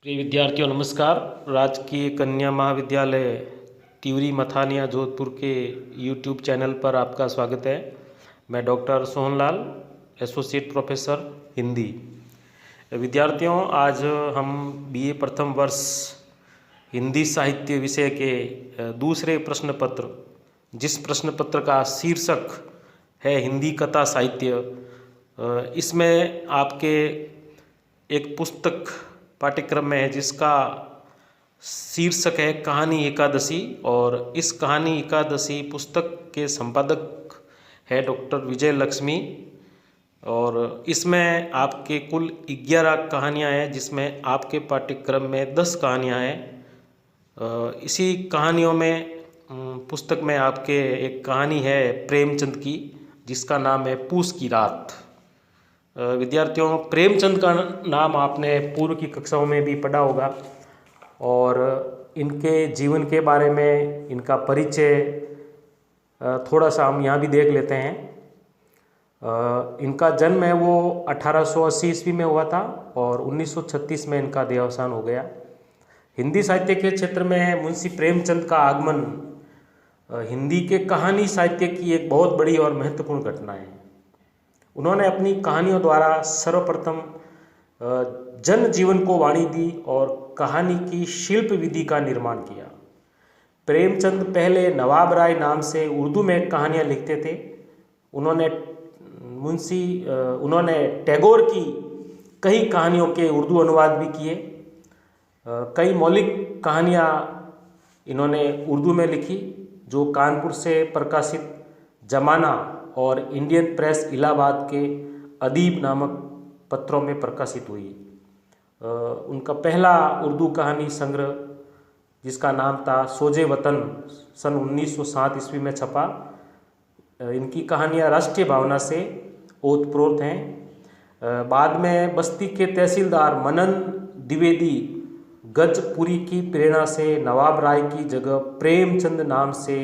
प्रिय विद्यार्थियों नमस्कार। राजकीय कन्या महाविद्यालय तिवरी मथानिया जोधपुर के YouTube चैनल पर आपका स्वागत है। मैं doctor Sohanlal, associate professor Hindi. विद्यार्थियों, आज हम BA प्रथम वर्ष हिंदी साहित्य विषय के दूसरे प्रश्न पत्र, जिस प्रश्न पत्र का शीर्षक है हिंदी कथा साहित्य, इसमें आपके एक पुस्तक पाठ्यक्रम में है जिसका शीर्षक है कहानी एकादशी, और इस कहानी एकादशी पुस्तक के संपादक है डॉक्टर विजय लक्ष्मी। और इसमें आपके कुल 11 कहानियाँ हैं, जिसमें आपके पाठ्यक्रम में 10 कहानियाँ हैं। इसी कहानियों में पुस्तक में आपके एक कहानी है प्रेमचंद की, जिसका नाम है पूस की रात। विद्यार्थियों, प्रेमचंद का नाम आपने पूर्व की कक्षाओं में भी पढ़ा होगा, और इनके जीवन के बारे में, इनका परिचय थोड़ा सा हम यहाँ भी देख लेते हैं। इनका जन्म है वो 1880 ईस्वी में हुआ था और 1936 में इनका देहावसान हो गया। हिंदी साहित्य के क्षेत्र में मुंशी प्रेमचंद का आगमन हिंदी के कहानी साहित्य की एक बहुत बड़ी और महत्वपूर्ण घटना है। उन्होंने अपनी कहानियों द्वारा सर्वप्रथम जन जीवन को वाणी दी और कहानी की शिल्प विधि का निर्माण किया। प्रेमचंद पहले नवाब राय नाम से उर्दू में कहानियाँ लिखते थे। उन्होंने टैगोर की कई कहानियों के उर्दू अनुवाद भी किए। कई मौलिक कहानियाँ इन्होंने उर्दू में लिखी, जो कानपुर से प्रकाशित जमाना और इंडियन प्रेस इलाहाबाद के अदीब नामक पत्रों में प्रकाशित हुई। उनका पहला उर्दू कहानी संग्रह, जिसका नाम था सोजे वतन, सन 1907 ईस्वी में छपा। इनकी कहानियाँ राष्ट्रीय भावना से ओतप्रोत हैं। बाद में बस्ती के तहसीलदार मनन द्विवेदी गजपुरी की प्रेरणा से नवाब राय की जगह प्रेमचंद नाम से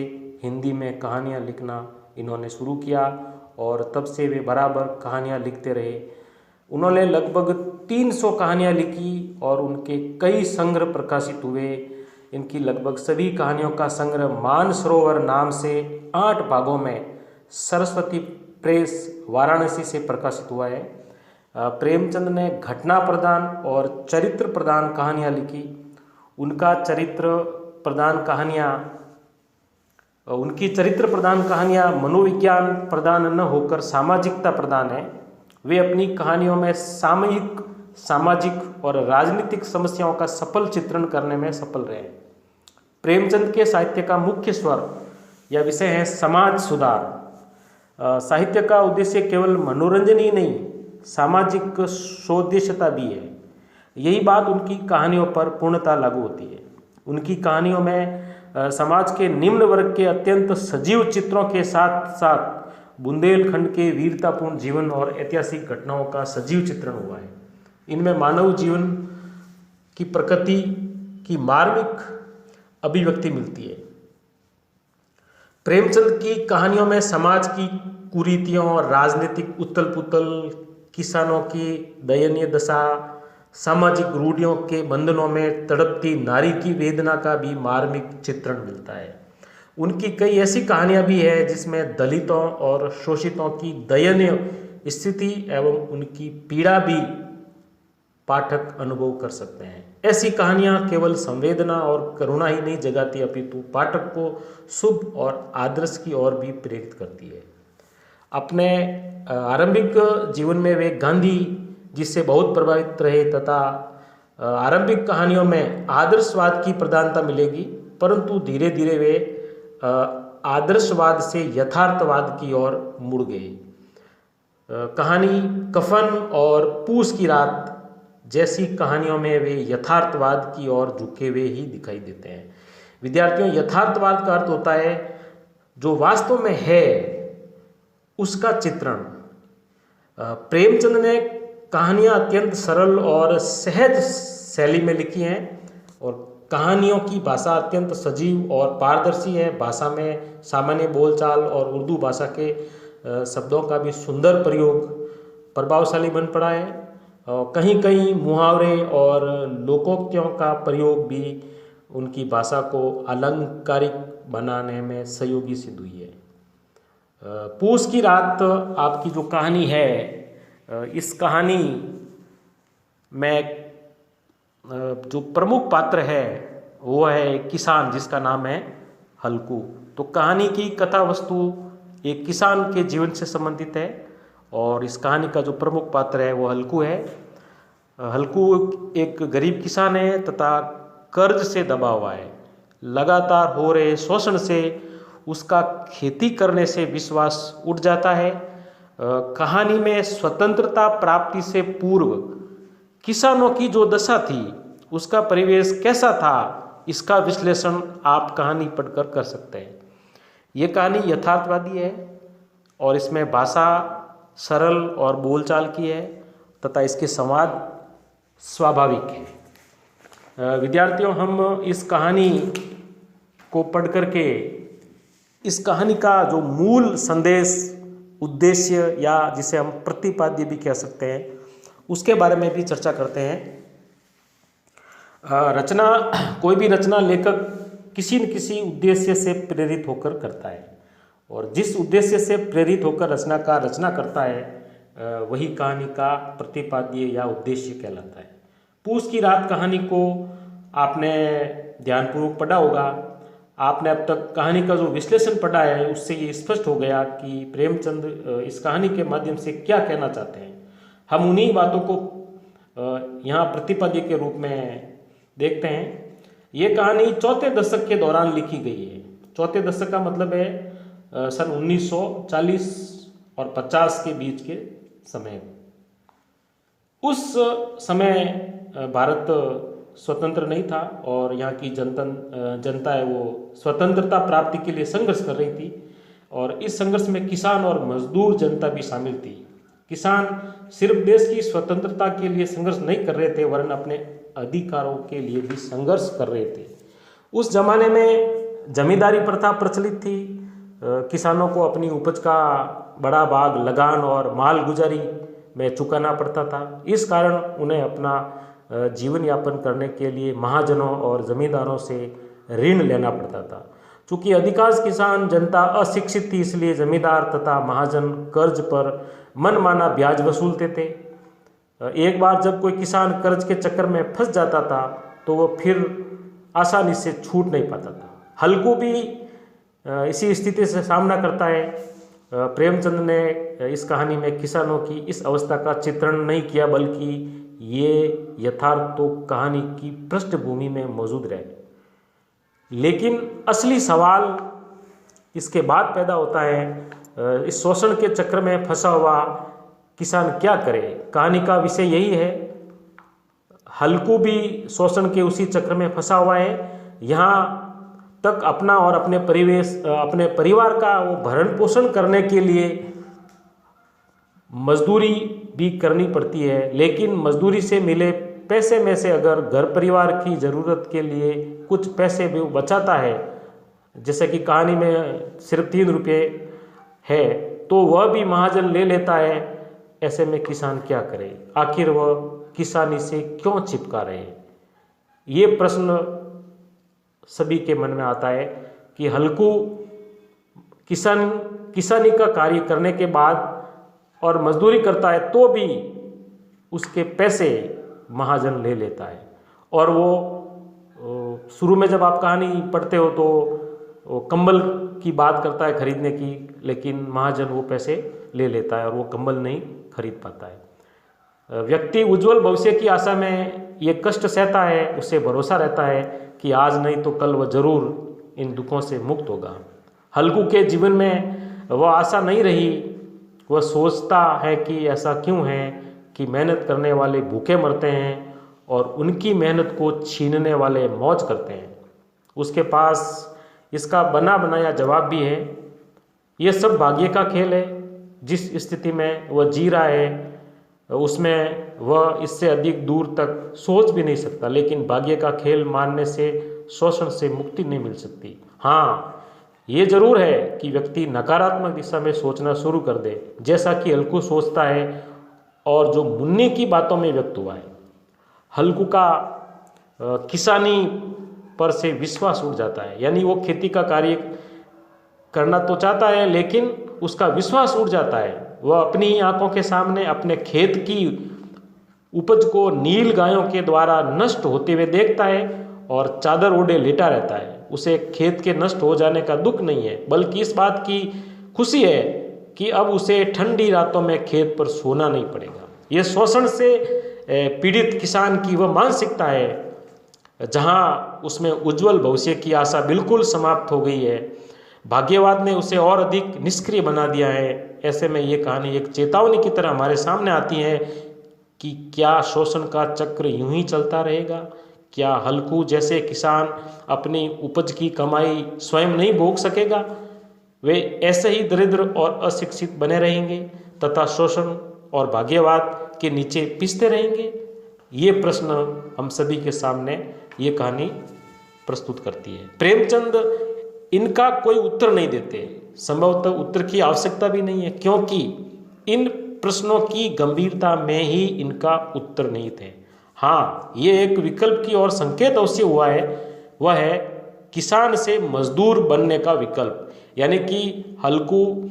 हिंदी में कहानियाँ लिखना इन्होंने शुरू किया, और तब से वे बराबर कहानियाँ लिखते रहे। उन्होंने लगभग 300 कहानियाँ लिखी और उनके कई संग्रह प्रकाशित हुए। इनकी लगभग सभी कहानियों का संग्रह मानसरोवर नाम से 8 भागों में सरस्वती प्रेस वाराणसी से प्रकाशित हुआ है। प्रेमचंद ने घटना प्रधान और चरित्र प्रधान कहानियाँ लिखी। उनकी चरित्र प्रधान कहानियाँ मनोविज्ञान प्रधान न होकर सामाजिकता प्रधान है। वे अपनी कहानियों में सामयिक, सामाजिक और राजनीतिक समस्याओं का सफल चित्रण करने में सफल रहे। प्रेमचंद के साहित्य का मुख्य स्वर या विषय है समाज सुधार। साहित्य का उद्देश्य केवल मनोरंजन ही नहीं, सामाजिक सौदेश्यता भी है। यही बात उनकी कहानियों पर पूर्णतः लागू होती है। उनकी कहानियों में समाज के निम्न वर्ग के अत्यंत सजीव चित्रों के साथ साथ बुंदेलखंड के वीरतापूर्ण जीवन और ऐतिहासिक घटनाओं का सजीव चित्रण हुआ है। इनमें मानव जीवन की प्रकृति की मार्मिक अभिव्यक्ति मिलती है। प्रेमचंद की कहानियों में समाज की कुरीतियों और राजनीतिक उथल पुथल, किसानों की दयनीय दशा, सामाजिक रूढ़ियों के बंधनों में तड़पती नारी की वेदना का भी मार्मिक चित्रण मिलता है। उनकी कई ऐसी कहानियाँ भी हैं जिसमें दलितों और शोषितों की दयनीय स्थिति एवं उनकी पीड़ा भी पाठक अनुभव कर सकते हैं। ऐसी कहानियाँ केवल संवेदना और करुणा ही नहीं जगाती, अपितु पाठक को शुभ और आदर्श की ओर भी प्रेरित करती है। अपने आरंभिक जीवन में वे गांधी जिससे बहुत प्रभावित रहे, तथा आरंभिक कहानियों में आदर्शवाद की प्रधानता मिलेगी, परंतु धीरे धीरे वे आदर्शवाद से यथार्थवाद की ओर मुड़ गए। कहानी कफन और पूस की रात जैसी कहानियों में वे यथार्थवाद की ओर झुके हुए ही दिखाई देते हैं। विद्यार्थियों, यथार्थवाद का अर्थ होता है जो वास्तव में है उसका चित्रण। प्रेमचंद ने कहानियाँ अत्यंत सरल और सहज शैली में लिखी हैं, और कहानियों की भाषा अत्यंत सजीव और पारदर्शी है। भाषा में सामान्य बोलचाल और उर्दू भाषा के शब्दों का भी सुंदर प्रयोग प्रभावशाली बन पड़ा है। कहीं कहीं मुहावरे और लोकोक्तियों का प्रयोग भी उनकी भाषा को अलंकारिक बनाने में सहयोगी सिद्ध हुई है। पूस की रात आपकी जो कहानी है, इस कहानी में जो प्रमुख पात्र है वो है किसान, जिसका नाम है हल्कू। तो कहानी की कथा वस्तु एक किसान के जीवन से संबंधित है और इस कहानी का जो प्रमुख पात्र है वो हल्कू है। हल्कू एक गरीब किसान है तथा कर्ज से दबा हुआ है। लगातार हो रहे शोषण से उसका खेती करने से विश्वास उठ जाता है। कहानी में स्वतंत्रता प्राप्ति से पूर्व किसानों की जो दशा थी उसका परिवेश कैसा था, इसका विश्लेषण आप कहानी पढ़कर कर सकते हैं। ये कहानी यथार्थवादी है और इसमें भाषा सरल और बोलचाल की है तथा इसके संवाद स्वाभाविक है। विद्यार्थियों, हम इस कहानी को पढ़ करके इस कहानी का जो मूल संदेश, उद्देश्य या जिसे हम प्रतिपाद्य भी कह सकते हैं, उसके बारे में भी चर्चा करते हैं। रचना, कोई भी रचना लेखक किसी न किसी उद्देश्य से प्रेरित होकर करता है और जिस उद्देश्य से प्रेरित होकर रचना करता है वही कहानी का प्रतिपाद्य या उद्देश्य कहलाता है। पूस की रात कहानी को आपने ध्यानपूर्वक पढ़ा होगा। आपने अब तक कहानी का जो विश्लेषण पढ़ा है उससे ये स्पष्ट हो गया कि प्रेमचंद इस कहानी के माध्यम से क्या कहना चाहते हैं। हम उन्हीं बातों को यहाँ प्रतिपाद्य के रूप में देखते हैं। ये कहानी चौथे दशक के दौरान लिखी गई है। चौथे दशक का मतलब है सन 1940 और 50 के बीच के समय। उस समय भारत स्वतंत्र नहीं था और यहाँ की जनता है वो स्वतंत्रता प्राप्ति के लिए संघर्ष कर रही थी और इस संघर्ष में किसान और मजदूर जनता भी शामिल थी। किसान सिर्फ देश की स्वतंत्रता के लिए संघर्ष नहीं कर रहे थे वरन अपने अधिकारों के लिए भी संघर्ष कर रहे थे। उस जमाने में जमींदारी प्रथा प्रचलित थी। किसानों को अपनी उपज का बड़ा भाग लगान और माल गुजारी में चुकाना पड़ता था। इस कारण उन्हें अपना जीवन यापन करने के लिए महाजनों और जमींदारों से ऋण लेना पड़ता था। चूँकि अधिकांश किसान जनता अशिक्षित थी इसलिए जमींदार तथा महाजन कर्ज पर मनमाना ब्याज वसूलते थे। एक बार जब कोई किसान कर्ज के चक्कर में फंस जाता था तो वो फिर आसानी से छूट नहीं पाता था। हल्कू भी इसी स्थिति से सामना करता है। प्रेमचंद ने इस कहानी में किसानों की इस अवस्था का चित्रण नहीं किया बल्कि ये यथार्थ तो कहानी की पृष्ठभूमि में मौजूद रहे। लेकिन असली सवाल इसके बाद पैदा होता है, इस शोषण के चक्र में फंसा हुआ किसान क्या करे। कहानी का विषय यही है। हल्कू भी शोषण के उसी चक्र में फंसा हुआ है। यहाँ तक अपना और अपने परिवार का वो भरण पोषण करने के लिए मजदूरी भी करनी पड़ती है। लेकिन मजदूरी से मिले पैसे में से अगर घर परिवार की ज़रूरत के लिए कुछ पैसे भी बचाता है, जैसे कि कहानी में सिर्फ 3 रुपये है, तो वह भी महाजन ले लेता है। ऐसे में किसान क्या करे? आखिर वह किसानी से क्यों चिपका रहे? ये प्रश्न सभी के मन में आता है कि हल्कू किसानी का कार्य करने के बाद और मजदूरी करता है तो भी उसके पैसे महाजन ले लेता है। और वो शुरू में जब आप कहानी पढ़ते हो तो कंबल की बात करता है खरीदने की, लेकिन महाजन वो पैसे ले लेता है और वो कंबल नहीं खरीद पाता है। व्यक्ति उज्जवल भविष्य की आशा में ये कष्ट सहता है। उसे भरोसा रहता है कि आज नहीं तो कल वह जरूर इन दुखों से मुक्त होगा। हल्कू के जीवन में वह आशा नहीं रही। वह सोचता है कि ऐसा क्यों है कि मेहनत करने वाले भूखे मरते हैं और उनकी मेहनत को छीनने वाले मौज करते हैं। उसके पास इसका बना बनाया जवाब भी है। यह सब भाग्य का खेल है। जिस स्थिति में वह जी रहा है उसमें वह इससे अधिक दूर तक सोच भी नहीं सकता। लेकिन भाग्य का खेल मानने से शोषण से मुक्ति नहीं मिल सकती। हाँ, ये जरूर है कि व्यक्ति नकारात्मक दिशा में सोचना शुरू कर दे, जैसा कि हल्कू सोचता है और जो मुन्ने की बातों में व्यक्त हुआ है। हल्कू का किसानी पर से विश्वास उठ जाता है, यानी वो खेती का कार्य करना तो चाहता है लेकिन उसका विश्वास उठ जाता है। वह अपनी ही आंखों के सामने अपने खेत की उपज को नील गायों के द्वारा नष्ट होते हुए देखता है और चादर ओढ़े लेटा रहता है। उसे खेत के नष्ट हो जाने का दुख नहीं है, बल्कि इस बात की खुशी है कि अब उसे ठंडी रातों में खेत पर सोना नहीं पड़ेगा। यह शोषण से पीड़ित किसान की वह मानसिकता है जहां उसमें उज्जवल भविष्य की आशा बिल्कुल समाप्त हो गई है। भाग्यवाद ने उसे और अधिक निष्क्रिय बना दिया है। ऐसे में ये कहानी एक चेतावनी की तरह हमारे सामने आती है कि क्या शोषण का चक्र यूं ही चलता रहेगा? क्या हल्कू जैसे किसान अपनी उपज की कमाई स्वयं नहीं भोग सकेगा? वे ऐसे ही दरिद्र और अशिक्षित बने रहेंगे तथा शोषण और भाग्यवाद के नीचे पिसते रहेंगे? ये प्रश्न हम सभी के सामने ये कहानी प्रस्तुत करती है। प्रेमचंद इनका कोई उत्तर नहीं देते, संभवतः उत्तर की आवश्यकता भी नहीं है, क्योंकि इन प्रश्नों की गंभीरता में ही इनका उत्तर नहीं थे। हाँ, ये एक विकल्प की ओर संकेत अवश्य हुआ है, वह है किसान से मजदूर बनने का विकल्प। यानी कि हल्कू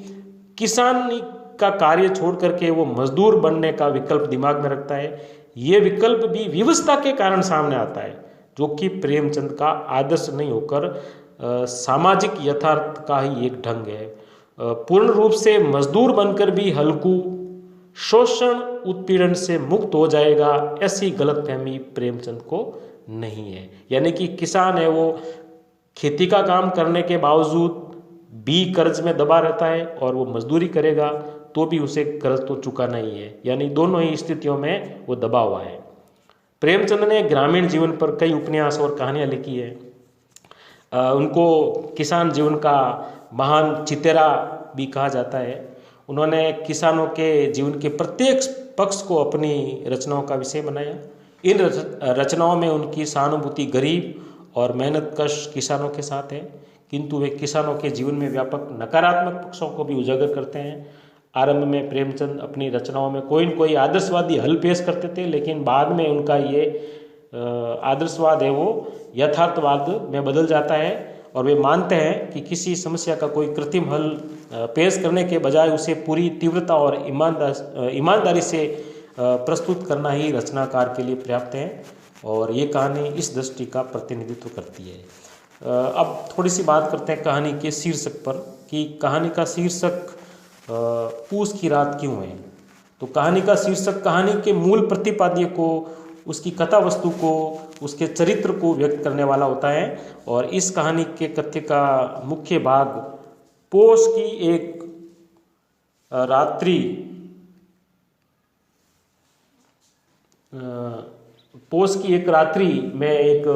किसानी का कार्य छोड़ करके वो मजदूर बनने का विकल्प दिमाग में रखता है। ये विकल्प भी विवशता के कारण सामने आता है, जो कि प्रेमचंद का आदर्श नहीं होकर सामाजिक यथार्थ का ही एक ढंग है। पूर्ण रूप से मजदूर बनकर भी हल्कू शोषण उत्पीड़न से मुक्त हो जाएगा, ऐसी गलतफहमी प्रेमचंद को नहीं है। यानी कि किसान है, वो खेती का काम करने के बावजूद भी कर्ज में दबा रहता है और वो मजदूरी करेगा तो भी उसे कर्ज तो चुकाना ही है, यानी दोनों ही स्थितियों में वो दबा हुआ है। प्रेमचंद ने ग्रामीण जीवन पर कई उपन्यास और कहानियाँ लिखी है। उनको किसान जीवन का महान चितेरा भी कहा जाता है। उन्होंने किसानों के जीवन के प्रत्येक पक्ष को अपनी रचनाओं का विषय बनाया। इन रचनाओं में उनकी सहानुभूति गरीब और मेहनतकश किसानों के साथ है, किंतु वे किसानों के जीवन में व्यापक नकारात्मक पक्षों को भी उजागर करते हैं। आरंभ में प्रेमचंद अपनी रचनाओं में कोई न कोई आदर्शवादी हल पेश करते थे, लेकिन बाद में उनका ये आदर्शवाद है वो यथार्थवाद में बदल जाता है और वे मानते हैं कि किसी समस्या का कोई कृत्रिम हल पेश करने के बजाय उसे पूरी तीव्रता और ईमानदारी से प्रस्तुत करना ही रचनाकार के लिए पर्याप्त है। और ये कहानी इस दृष्टि का प्रतिनिधित्व करती है। अब थोड़ी सी बात करते हैं कहानी के शीर्षक पर, कि कहानी का शीर्षक पूस की रात क्यों है। तो कहानी का शीर्षक कहानी के मूल प्रतिपाद्य को, उसकी कथा वस्तु को, उसके चरित्र को व्यक्त करने वाला होता है। और इस कहानी के कथ्य का मुख्य भाग पोष की एक रात्रि में एक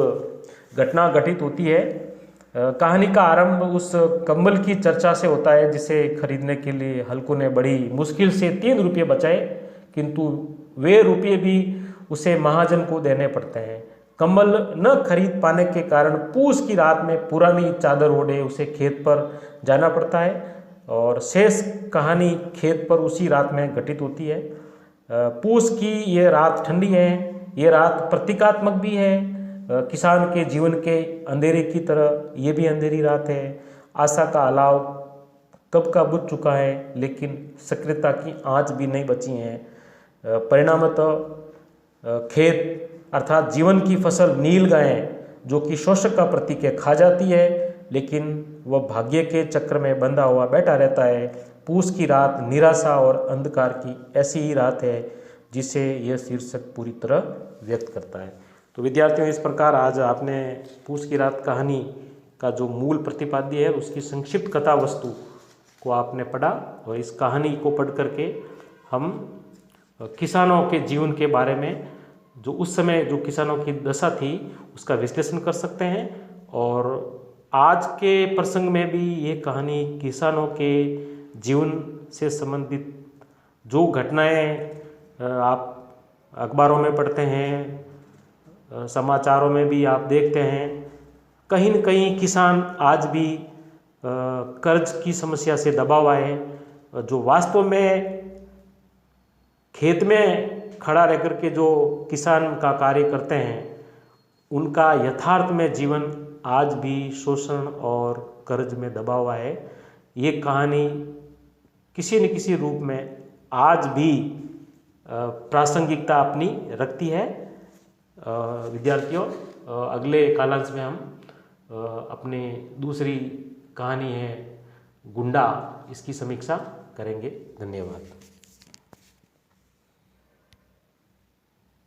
घटना घटित होती है। कहानी का आरंभ उस कंबल की चर्चा से होता है जिसे खरीदने के लिए हल्कू ने बड़ी मुश्किल से 3 रुपये बचाए, किंतु वे रुपये भी उसे महाजन को देने पड़ते हैं। कंबल न खरीद पाने के कारण पूस की रात में पुरानी चादर ओढ़े उसे खेत पर जाना पड़ता है और शेष कहानी खेत पर उसी रात में घटित होती है। पूस की ये रात ठंडी है, ये रात प्रतीकात्मक भी है। किसान के जीवन के अंधेरे की तरह ये भी अंधेरी रात है। आशा का अलाव कब का बुझ चुका है, लेकिन सक्रियता की आँच भी नहीं बची है। परिणामतः खेत अर्थात जीवन की फसल नील गायें, जो कि शोषक का प्रतीक है, खा जाती है, लेकिन वह भाग्य के चक्र में बंधा हुआ बैठा रहता है। पूस की रात निराशा और अंधकार की ऐसी ही रात है जिसे यह शीर्षक पूरी तरह व्यक्त करता है। तो विद्यार्थियों, इस प्रकार आज आपने पूस की रात कहानी का जो मूल प्रतिपाद्य है उसकी संक्षिप्त कथा वस्तु को आपने पढ़ा, और इस कहानी को पढ़ करके हम किसानों के जीवन के बारे में, जो उस समय जो किसानों की दशा थी, उसका विश्लेषण कर सकते हैं। और आज के प्रसंग में भी ये कहानी किसानों के जीवन से संबंधित जो घटनाएं आप अखबारों में पढ़ते हैं, समाचारों में भी आप देखते हैं, कहीं न कहीं किसान आज भी कर्ज की समस्या से दबा हुआ है। जो वास्तव में खेत में खड़ा रह कर के जो किसान का कार्य करते हैं, उनका यथार्थ में जीवन आज भी शोषण और कर्ज में दबा हुआ है। ये कहानी किसी न किसी रूप में आज भी प्रासंगिकता अपनी रखती है। विद्यार्थियों, अगले कालांश में हम अपने दूसरी कहानी है गुंडा, इसकी समीक्षा करेंगे। धन्यवाद।